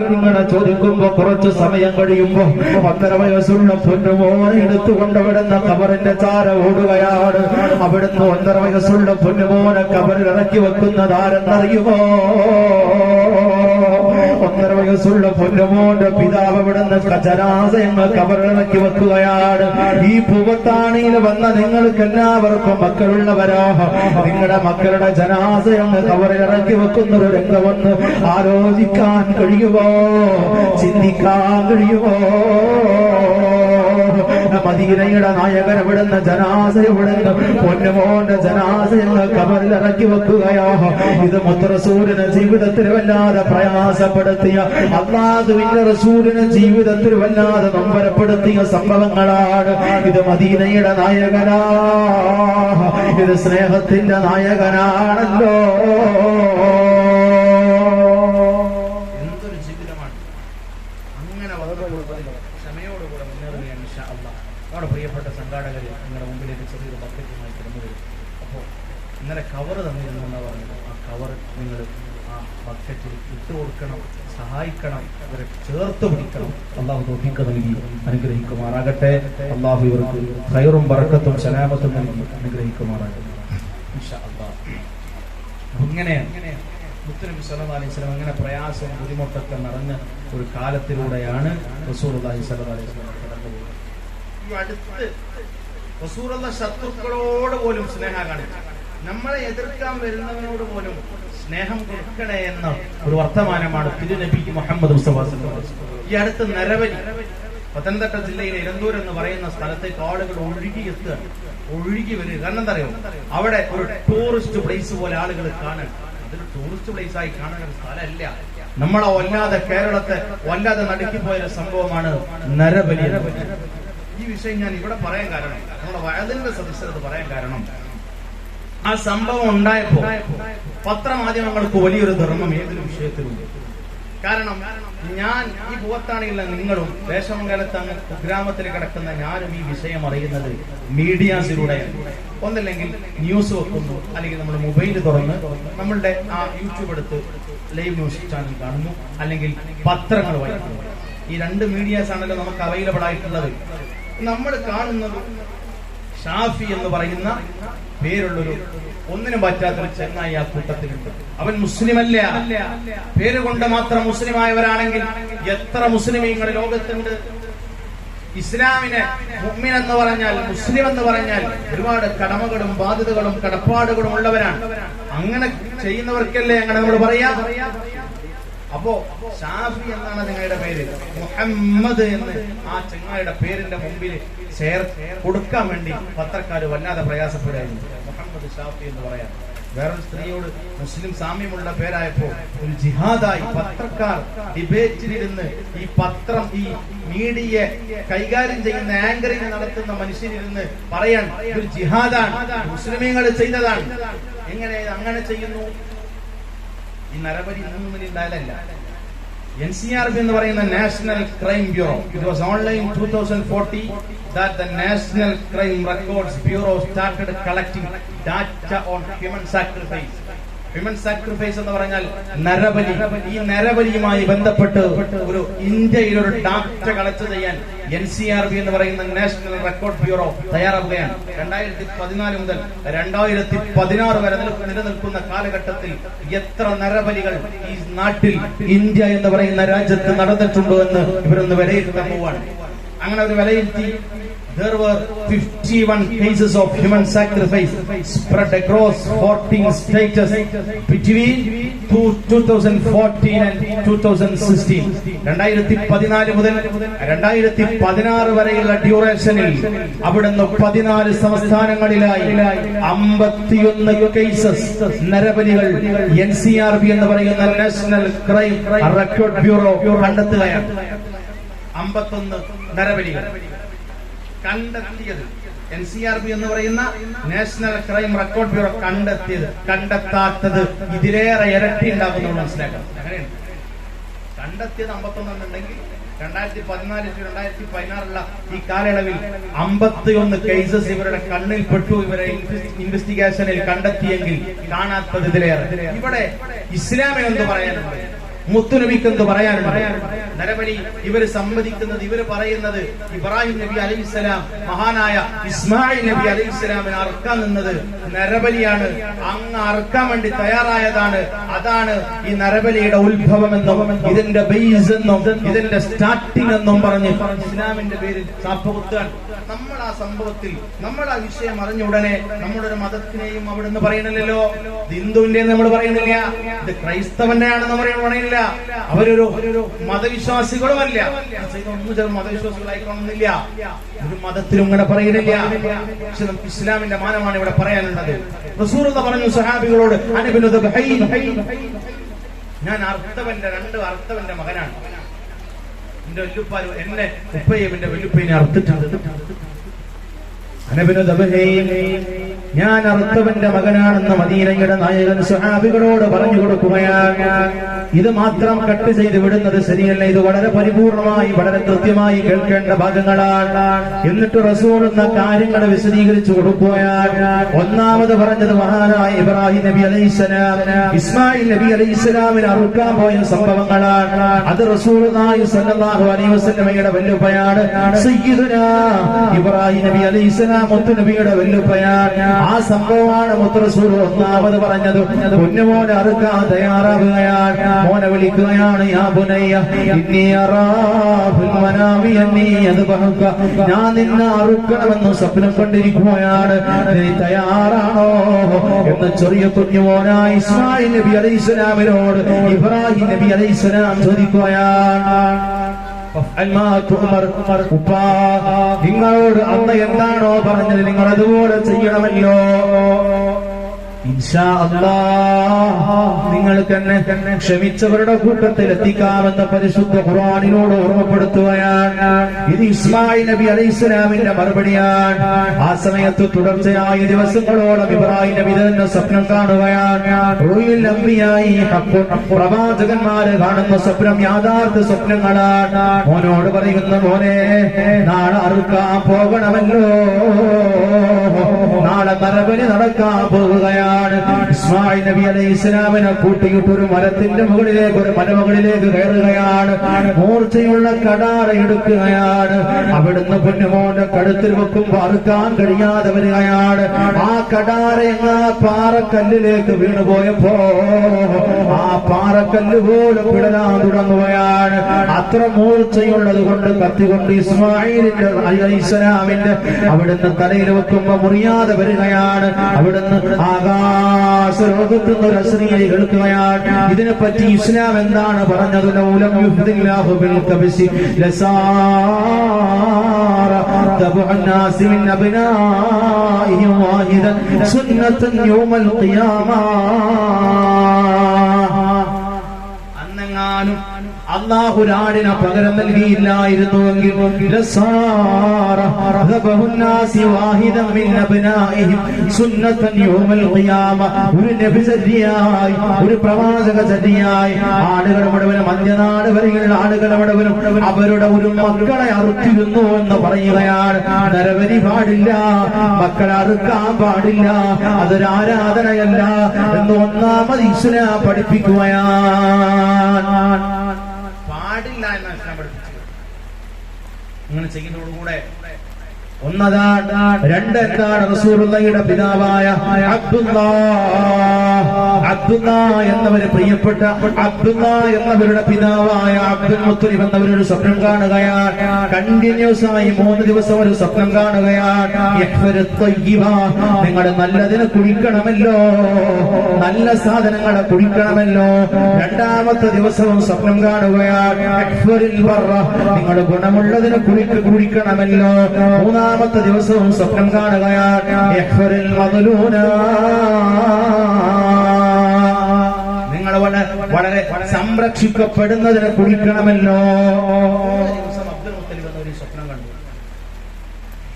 ഇങ്ങനെ ചോദിക്കുമ്പോ കുറച്ചു സമയം കഴിയുമ്പോ 1.5 വയസ്സുള്ള പൊന്നുമോനെ എടുത്തുകൊണ്ടവിടുന്ന കബറിന്റെ ചാര ഓടുകയാണ്. അവിടുന്ന് 1.5 വയസ്സുള്ള പൊന്നുമോനെ കബറിൽ ഇറക്കി വെക്കുന്നതാരെന്നറിയുമോ? 1.5 വയസ്സുള്ള പൊന്നുമോന്റെ പിതാവ് അവിടുന്ന് ജനാസയങ്ങൾ കബറിലിറക്കി വെക്കുകയാണ്. ഈ പൂവത്താണിയിൽ വന്ന നിങ്ങൾക്ക് എല്ലാവർക്കും മക്കളുള്ളവരോ? നിങ്ങളുടെ മക്കളുടെ ജനാസയങ്ങൾ കബറിലിറക്കി വെക്കുന്ന ഒരു രംഗമെന്ന് ആലോചിക്കാൻ കഴിയുമോ? ചിന്തിക്കാൻ കഴിയുമോ? മദീനയുടെ നായകൻ ഇവിടുന്ന് ജനാസ ഇവിടുന്ന് പൊന്നുമോന്റെ ജനാസയങ്ങൾ കബറിൽ ഇറക്കി വെക്കുകയോ? ഇത് മുത്തറസൂലിന് ജീവിതത്തിൽ വല്ലാതെ പ്രയാസപ്പെടുത്തിയ, അല്ലാഹുവിന്റെ റസൂലിന് ജീവിതത്തിൽ വല്ലാതെ നൊമ്പരപ്പെടുത്തിയ സംഭവങ്ങളാണ്. ഇത് മദീനയുടെ നായകനാ, ഇത് സ്നേഹത്തിന്റെ നായകനാണല്ലോ. പ്രിയപ്പെട്ട സംഘാടകർ നിങ്ങളുടെ മുമ്പിലേക്ക് ചെറിയൊരു ബക്കറ്റുമായി കിടന്നു വരും. അപ്പോൾ ഇന്നലെ കവർ തന്നിരുന്നു എന്നാണ് പറഞ്ഞത്. ആ കവർ നിങ്ങൾ ആ ബക്കറ്റിൽ ഇട്ട് കൊടുക്കണം, സഹായിക്കണം, ഇവരെ ചേർത്ത് പിടിക്കണം. അള്ളാഹു തൗഫീഖ് നൽകി അനുഗ്രഹിക്കുമാറാകട്ടെ. അള്ളാഹു ഇവർക്ക് ഖൈറും ബറക്കത്തും സലാമത്തും നൽകി അനുഗ്രഹിക്കുമാറാകട്ടെ. ഇൻഷാ അല്ലാഹ്. ഇങ്ങനെ മുത്തുനബി സല്ലല്ലാഹു അലൈഹി വസല്ലം അങ്ങനെ പ്രയാസവും ബുദ്ധിമുട്ടൊക്കെ നിറഞ്ഞ ഒരു കാലത്തിലൂടെയാണ് റസൂലുള്ളാഹി സ്വല്ലല്ലാഹു അലൈഹി വസല്ലം കടന്നുപോയത്. അടുത്ത് റസൂലുള്ള ശത്രുക്കളോട് പോലും സ്നേഹം കാണിച്ചു. നമ്മളെ എതിർക്കാൻ വരുന്നവനോട് പോലും സ്നേഹം കൊടുക്കണേ എന്ന ഒരു വർത്തമാനമാണ് തിരുനബി മുഹമ്മദ് മുസ്തഫ സല്ലല്ലാഹു അലൈഹി വസല്ലം. ഈ അടുത്ത് നരവലി, പത്തനംതിട്ട ജില്ലയിലെ ഇലന്തൂർ എന്ന് പറയുന്ന സ്ഥലത്തേക്ക് ആളുകൾ ഒഴുകി വരിക. കാരണം എന്താ അറിയോ? അവിടെ ഒരു ടൂറിസ്റ്റ് പ്ലേസ് പോലെ ആളുകൾ കാണാൻ, അതൊരു ടൂറിസ്റ്റ് പ്ലേസ് ആയി കാണാൻ ഒരു സ്ഥലമല്ല. നമ്മളെ വല്ലാതെ കേരളത്തെ വല്ലാതെ നടുക്കിപ്പോയ സംഭവമാണ് നരബലി. ഈ വിഷയം ഞാൻ ഇവിടെ പറയാൻ കാരണം, നമ്മുടെ വയതിന്റെ സദസ്യരത് പറയാൻ കാരണം, ആ സംഭവം ഉണ്ടായപ്പോ പത്രമാധ്യമങ്ങൾക്ക് വലിയൊരു ധർമ്മം ഏതൊരു വിഷയത്തിലുണ്ട്. കാരണം ഞാൻ ഈ പൂവത്താണിയില്ല നിങ്ങളും ദേശമംഗലത്ത് അങ്ങ് കുഗ്രാമത്തിൽ കിടക്കുന്ന ഞാനും ഈ വിഷയം അറിയുന്നത് മീഡിയാസിലൂടെയാണ്. ഒന്നല്ലെങ്കിൽ ന്യൂസ് വെക്കുന്നു, അല്ലെങ്കിൽ നമ്മൾ മൊബൈൽ തുറന്ന് നമ്മളുടെ ആ യൂട്യൂബ് എടുത്ത് ലൈവ് ന്യൂസ് ചാനൽ കാണുന്നു, അല്ലെങ്കിൽ പത്രങ്ങൾ വായിക്കുന്നു. ഈ 2 മീഡിയാസ് ആണല്ലോ നമുക്ക് അവൈലബിൾ ആയിട്ടുള്ളത്. നമ്മൾ കാണുന്നത് ഷാഫി എന്ന് പറയുന്ന പേരുള്ളൊരു ഒന്നിനും പറ്റാത്തൊരു ചെങ്ങായി ആ കൂട്ടത്തിലുണ്ട്. അവൻ മുസ്ലിമല്ല, പേരുകൊണ്ട് മാത്രം മുസ്ലിമായവരാണെങ്കിൽ എത്ര മുസ്ലിമീങ്ങൾ ലോകത്തുണ്ട്. ഇസ്ലാമിനെ മുഅ്മിൻ എന്ന് പറഞ്ഞാൽ, മുസ്ലിം എന്ന് പറഞ്ഞാൽ ഒരുപാട് കടമകളും ബാധ്യതകളും കടപ്പാടുകളും ഉള്ളവരാണ്. അങ്ങനെ ചെയ്യുന്നവർക്കല്ലേ അങ്ങനെ നമ്മൾ പറയാ. അപ്പോ ഷാഫി എന്നാണ് നിങ്ങളുടെ പേര്, മുഹമ്മദ് എന്ന് ആ ചെങ്ങായിയുടെ പേരിന്റെ മുമ്പിൽ കൊടുക്കാൻ വേണ്ടി പത്രക്കാര് വല്ലാതെ പ്രയാസപ്പെടുകയായിരുന്നു. മുഹമ്മദ് ഷാഫി എന്ന് പറയാൻ വേറൊരു സ്ത്രീയോട് മുസ്ലിം സാമ്യമുള്ള പേരായപ്പോ ഒരു ജിഹാദായി പത്രക്കാർ ഡിബേറ്റിലിരുന്ന് ഈ പത്രം, ഈ മീഡിയ കൈകാര്യം ചെയ്യുന്ന ആങ്കറിംഗ് നടത്തുന്ന മനുഷ്യരിരുന്ന് പറയാൻ ഒരു ജിഹാദാണ്, മുസ്ലിമീങ്ങൾ ചെയ്തതാണ്. എങ്ങനെ അങ്ങനെ ചെയ്യുന്നു? ഈ നരബലി ഉണ്ടായതല്ല. NCRB എന്ന് പറയുന്ന national crime bureau, it was only in 2040 that the National Crime Records Bureau started collecting data on human sacrifice. Human sacrifice എന്ന് പറഞ്ഞാൽ നരബലി. ഈ നരബലിയുമായി ബന്ധപ്പെട്ട് ഒരു ഇന്ത്യയിൽ ഒരു ഡാറ്റ കളക്ട് ചെയ്യാൻ NCRB എന്ന് പറയുന്ന നാഷണൽ റെക്കോർഡ് ബ്യൂറോ തയ്യാറാവുകയാണ്. 2014 മുതൽ 2016 വരെ നിലനിൽക്കുന്ന കാലഘട്ടത്തിൽ എത്ര നരബലികൾ ഈ നാട്ടിൽ, ഇന്ത്യ എന്ന് പറയുന്ന രാജ്യത്ത് നടന്നിട്ടുണ്ടോ എന്ന് ഇവരൊന്ന് വിലയിരുത്താൻ പോവാണ്. അങ്ങനെ ഒരു വിലയിരുത്തി there were 51 cases of human sacrifice spread across 14 states between 2014 and 2016. 2014 മുതൽ 2016 വരെയുള്ള ഡ്യൂറേഷനിൽ അവിടുന്ന് 14 സംസ്ഥാനങ്ങളിലായി 51 കേസസ് നരബലികൾ NCRB എന്ന് പറയുന്ന നാഷണൽ ക്രൈം റെക്കോർഡ് ബ്യൂറോ കണ്ടെത്തുകയാണ്. 51 നരബലികൾ കണ്ടെത്തിയത് NCRB എന്ന് പറയുന്ന നാഷണൽ ക്രൈം റെക്കോർഡ് ബ്യൂറോ കണ്ടെത്താത്തത് ഇതിലേറെ ഇരട്ടി ഉണ്ടാകുന്നു മനസ്സിലാക്കാം. അങ്ങനെയാണ് കണ്ടെത്തിയത് 51 ഉണ്ടെങ്കിൽ 2014 to 2016 ഈ കാലയളവിൽ 51 കേസസ് ഇവരുടെ കണ്ണിൽപ്പെട്ടു. ഇവരെ ഇൻവെസ്റ്റിഗേഷനിൽ കണ്ടെത്തിയെങ്കിൽ കാണാത്തത് ഇതിലേറെ. ഇവിടെ ഇസ്ലാമിനെന്ത് പറയാനുണ്ട്? മുത്തുനബിക്കെന്ത് പറയാനുണ്ട്? നരബലി ഇവര് സമ്മതിക്കുന്നത്, ഇവര് പറയുന്നത് ഇബ്രാഹിം നബി അലൈഹിസ്സലാം മഹാനായ ഇസ്മായിൽ നബി അലൈഹിസ്സലാമിനെ അറുക്കാൻ നിന്നത് നരബലിയാണ്, അങ്ങ് അറുക്കാൻ വേണ്ടി തയ്യാറായതാണ്, അതാണ് ഈ നരബലിയുടെ ഉത്ഭവം എന്നും ഇതിന്റെ ബേസ് എന്നും ഇതിന്റെ സ്റ്റാർട്ടിംഗ് എന്നും പറഞ്ഞ് ഇസ്ലാമിന്റെ പേരിൽ ചാപ്പകുത്താൻ. നമ്മൾ ആ സംഭവത്തിൽ നമ്മൾ ആ വിഷയം അറിഞ്ഞ ഉടനെ നമ്മുടെ ഒരു മതത്തിനെയും അവിടുന്ന് പറയണില്ലല്ലോ, ഹിന്ദുവിന്റെ നമ്മൾ പറയുന്നില്ല, ഇത് ക്രൈസ്തവന്റെയാണെന്ന് പറയുന്നില്ല, അവരൊരു മതവിശ്വാസികളുമല്ല, ഒന്നും ചില മതവിശ്വാസികളായിക്കൊള്ളുന്നില്ല, ഒരു മതത്തിലും ഇങ്ങനെ പറയുന്നില്ല. പക്ഷെ നമുക്ക് ഇസ്ലാമിന്റെ മാനമാണ് ഇവിടെ പറയാനുള്ളത്. റസൂലുള്ളാഹി പറഞ്ഞു സഹാബികളോട്, ഞാൻ രണ്ട് അർത്ഥവന്റെ മകനാണ്, എന്റെ വല്ലുപ്പാലും എന്നെ ഉപ്പയും എന്റെ വല്ലുപ്പയിനെ അർത്ഥിട്ടുണ്ട്. ഞാൻ അർത്ഥവന്റെ മകനാണെന്ന് മദീനയുടെ നായകൻ സ്വഹാബികളോട് പറഞ്ഞു കൊടുക്കുകയാണ്. ഇത് മാത്രം കട്ട് ചെയ്ത് വിടുന്നത് ശരിയല്ല, ഇത് വളരെ പരിപൂർണമായി വളരെ കൃത്യമായി കേൾക്കേണ്ട ഭാഗങ്ങളാണ്. എന്നിട്ട് റസൂൽ എന്ന കാര്യങ്ങൾ വിശദീകരിച്ചു കൊടുക്കുകയാണ്. ഒന്നാമത് പറഞ്ഞത് മഹാനായ ഇബ്രാഹിം നബി അലൈഹിസ്സലാം ഇസ്മായിൽ നബി അലൈഹിസ്സലാമിനെ അറുക്കാൻ പോയ സംഭവങ്ങളാണ്. അത് റസൂലുള്ളാഹി സ്വല്ലല്ലാഹു അലൈഹി വസല്ലമയുടെ വല്ലുപ്പയാണ് സയ്യിദുനാ ഇബ്രാഹിം നബി അലൈഹിസ്സലാം, മുത്തു നബിയുടെ വല്ലുപ്പയാണ്. ആ സംഭവമാണ് മുത്ത് റസൂൽ ഒന്നാമത് പറഞ്ഞത്. പൊന്നുമോനെ അറുക്കാൻ തയ്യാറാവുകയാണ്, മോനെ വിളിക്കുകയാണ്, യാ ബുനയ്യ ഇന്നി അറാ ഫിൽ മനാമി അന്നി അദ്ബഹക, ഞാൻ നിന്നെ അറുക്കണമെന്ന് സ്വപ്നം കണ്ടിരിക്കുകയാണ്, നീ തയ്യാറാണോ എന്ന് ചെറിയ കുഞ്ഞുമോനായ ഇസ്മായിൽ നബി അലൈഹിസ്സലാമിനോട് ഇബ്രാഹിം നബി അലൈഹിസ്സലാം ചോദിക്കുകയാണ്. നിങ്ങളോട് അന്ന് എന്താണോ പറഞ്ഞത് നിങ്ങൾ അതുപോലെ ചെയ്യണമല്ലോ. ഇൻഷാ അല്ലാഹ് നിങ്ങൾക്ക് എന്നെ ക്ഷമിച്ചവരുടെ കൂട്ടത്തിൽ എത്തിക്കാമെന്ന് പരിശുദ്ധ ഖുർആനിനോട് ഓർമ്മപ്പെടുത്തുകയാണ്. ഇത് ഇസ്മായിൽ നബി അലൈഹിസ്സലാമിന്റെ മറുപടിയാണ്. ആ സമയത്ത് തുടർച്ചയായ ദിവസങ്ങളോളം ഇബ്രാഹിം നബി തന്നെ സ്വപ്നം കാണുകയാണ്. പ്രവാചകന്മാര് കാണുന്ന സ്വപ്നം യാഥാർത്ഥ്യ സ്വപ്നങ്ങളാണ്. മോനോട് പറയുന്ന, മോനെ നാളെ അറുക്കാൻ പോകണമല്ലോ, നാളെ നരബലി നടക്കാൻ പോവുകയാണ്. ഇസ്മായിൽ നബി അലൈഹിസ്സലാമിനെ കൂട്ടിയിട്ട് ഒരു മരത്തിന്റെ മുകളിലേക്ക്, ഒരു മലമുകളിലേക്ക് കയറുകയാണ്. മൂർച്ചയുള്ള കടാറ എടുക്കുകയാണ്. അവിടുന്ന് പൊന്നുമോന്റെ കഴുത്തിൽ വെക്കുമ്പോൾ അറുക്കാൻ കഴിയാതെ വരികയാണ്. ആ കടാറ എങ്ങാ പാറക്കല്ലിലേക്ക് വീണുപോയപ്പോ ആ പാറക്കല്ല് പോലും പിടലാൻ തുടങ്ങുകയാണ്. അത്ര മൂർച്ചയുള്ളത് കൊണ്ട് കത്തികൊണ്ട് ഇസ്മായിലിന്റെ അലൈഹിസ്സലാമിന്റെ അവിടുന്ന് തലയിൽ വെക്കുമ്പോ മുറിയാതെ വരികയാണ്. അവിടുന്ന് ആകാശലോകത്ത് നിന്ന് ഒരു അശ്രീയെ കേൾക്കുകയാണ്. ഇതിനെപ്പറ്റി ഇസ്ലാം എന്താണ് പറഞ്ഞത്? ലൗലം യുഹ്ദില്ലാഹു ബിൽ കബസി ലസാറ തബഉൻ നാസി മിൻ അബ്നാഇഹി വാഹിദൻ സുന്നത്തൻ യൗമൽ ഖിയാമ. അന്നെങ്ങാനും അല്ലാഹു ഒരാടിനെ പകരം നൽകിയില്ലായിരുന്നുവെങ്കിൽ ഒരു നബി ചര്യയായി, ഒരു പ്രവാചക ചര്യയായി ആളുകൾ മുഴുവനും അന്യനാട് വരെയുള്ള ആളുകൾ മുഴുവനും അവരുടെ ഒരു മക്കളെ അറുത്തിരുന്നു എന്ന് പറയുകയാണ്. നരബലി പാടില്ല, മക്കളെ അറുക്കാൻ പാടില്ല, അതൊരു ആരാധനയല്ല എന്ന് ഒന്നാമത് ഇസ്ലാം പഠിപ്പിക്കുകയാണ്. പാടില്ല എന്നാണ് ഇസ്ലാം പഠിപ്പിച്ചത്. അങ്ങനെ ചെയ്യുന്നതോടുകൂടെ ഒന്നതാണ്. രണ്ടെന്താണ്? റസൂലുള്ളാഹിയുടെ പിതാവായ അബ്ദുല്ലാഹ് എന്നവര്, പ്രിയപ്പെട്ട അബ്ദുല്ലാഹ് എന്നവരുടെ പിതാവായ അബ്ദുൽ മുത്തലിബ് എന്നവരൊരു സ്വപ്നം കാണുകയാണ്. കണ്ടിന്യൂസ് ആയി 3 ദിവസം ഒരു സ്വപ്നം കാണുകയാണ്. നിങ്ങൾ നല്ലതിനെ കുടിക്കണമല്ലോ, നല്ല സാധനങ്ങളെ കുടിക്കണമല്ലോ. രണ്ടാമത്തെ ദിവസവും സ്വപ്നം കാണുകയാണ്. നിങ്ങൾ ഗുണമുള്ളതിനെ കുടിക്കണമല്ലോ. മൂന്നാമത്തെ ദിവസവും സ്വപ്നം കാണുകയാണ്. നിങ്ങൾ വളരെ സംരക്ഷിക്കപ്പെടുന്നതിനെ കുടിക്കണമല്ലോ. അബ്ദുൽ മുത്തലിബ് എന്നൊരു സ്വപ്നം കണ്ടു.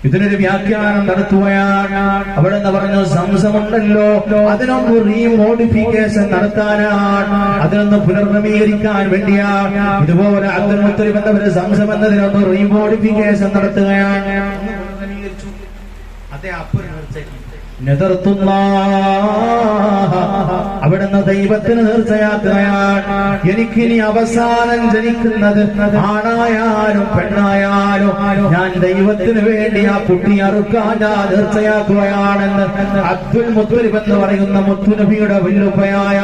ഇതിനൊരു വ്യാഖ്യാനം നടത്തുകയാണ്. അവിടെ നിന്ന് പറഞ്ഞു, സംസമുണ്ടല്ലോ, അതിനൊന്ന് റീമോഡിഫിക്കേഷൻ നടത്താനാണ്, അതിനൊന്ന് പുനർനവീകരിക്കാൻ വേണ്ടിയാണ്. ഇതുപോലെ അബ്ദുൽ മുത്തലിബ് എന്നവര് സംസം എന്നതിനൊന്ന് റീമോഡിഫിക്കേഷൻ നടത്തുകയാണ്. അദ്ദേഹം അപ്പൊരു അവിടുന്ന് ദൈവത്തിന് തീർച്ചയാക്കുകയാണ്, എനിക്കിനി അവസാനം ജനിക്കുന്നത് ആണായാലും പെണ്ണായാലും ഞാൻ ദൈവത്തിന് വേണ്ടി ആ കുട്ടി അറുക്കാൻ ഞാൻ തീർച്ചയാക്കുകയാണെന്ന് അബ്ദുൽ മുത്തലിബ് എന്ന് പറയുന്ന മുത്തുനബിയുടെ വല്ലുപ്പയായ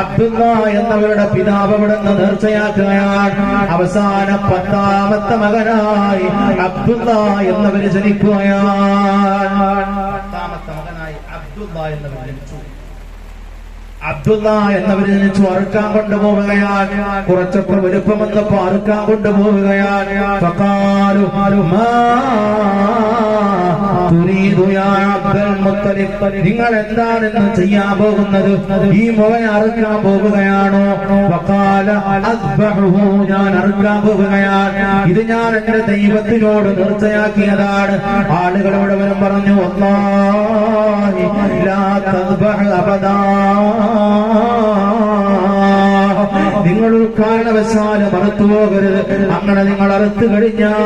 അബ്ദുല്ല എന്നവരുടെ പിതാവ് അവിടുന്ന് തീർച്ചയാക്കുകയാണ്. അവസാന 10ാമത്തെ മകനായി അബ്ദുല്ല എന്നവര് ജനിക്കുകയാണ്. 10ാമത്തെ മകനായി അബ്ദുല്ല എന്നവർ ജനിച്ചു. അബ്ദുല്ല എന്നവര് ജനിച്ചു. അറുക്കാൻ കൊണ്ടുപോവുകയാണ്. കുറച്ചപ്പോൾ വലുപ്പം വന്നപ്പോ അറുക്കാൻ കൊണ്ടുപോവുകയാണ്. നിങ്ങൾ എന്താണെന്ന് ചെയ്യാൻ പോകുന്നത്? ഈ മോനെ അറുക്കാൻ പോവുകയാണോ? ഞാൻ അറുക്കാൻ പോവുകയാണ്. ഇത് ഞാൻ എന്റെ ദൈവത്തിനോട് തീർച്ചയാക്കിയതാണ്. ആളുകളോട് വരും പറഞ്ഞു, വല്ലാഹി ലാ തദ്ബഹ് അബദാ, നിങ്ങൾ ഒരു കാരണവശാലും അറുത്തു പോകരുത്. അങ്ങനെ നിങ്ങൾ അറുത്തു കഴിഞ്ഞാൽ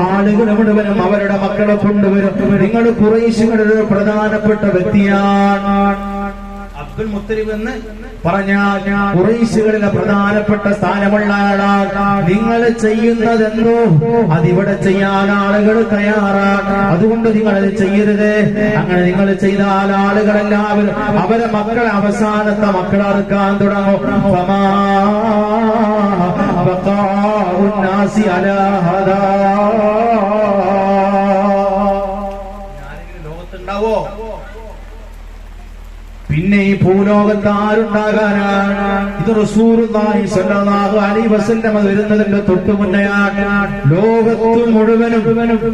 ആളുകൾ മുഴുവനും അവരുടെ മക്കളെ കൊണ്ടുവരും. നിങ്ങൾ ഖുറൈശികളുടെ ഒരു പ്രധാനപ്പെട്ട വ്യക്തിയാണ്. അബ്ദുൽ മുത്തലിബ് എന്ന് പറഞ്ഞാൽ ഖുറൈശികളിലെ പ്രധാനപ്പെട്ട സ്ഥാനമുള്ള ആളാണ്. നിങ്ങൾ ചെയ്യുന്നതെന്തോ അതിവിടെ ചെയ്യാൻ ആളുകൾ തയ്യാറാണ്. അതുകൊണ്ട് നിങ്ങൾ അത് ചെയ്യരുത്. അങ്ങനെ നിങ്ങൾ ചെയ്താൽ ആളുകളെല്ലാവരും അവരെ മക്കളെ അവസാനത്തെ മക്കളെ അറുക്കാൻ തുടങ്ങും. ലോകത്തുണ്ടാവോ? പിന്നെ ഈ ഭൂലോകത്ത് ആരുണ്ടാകാനാണ്? ഇത് റസൂലുള്ളാഹി സ്വല്ലല്ലാഹു അലൈഹി വസല്ലം വരുന്നതിന്റെ തൊട്ടു മുന്നെയാണ്. ലോകത്ത് മുഴുവനും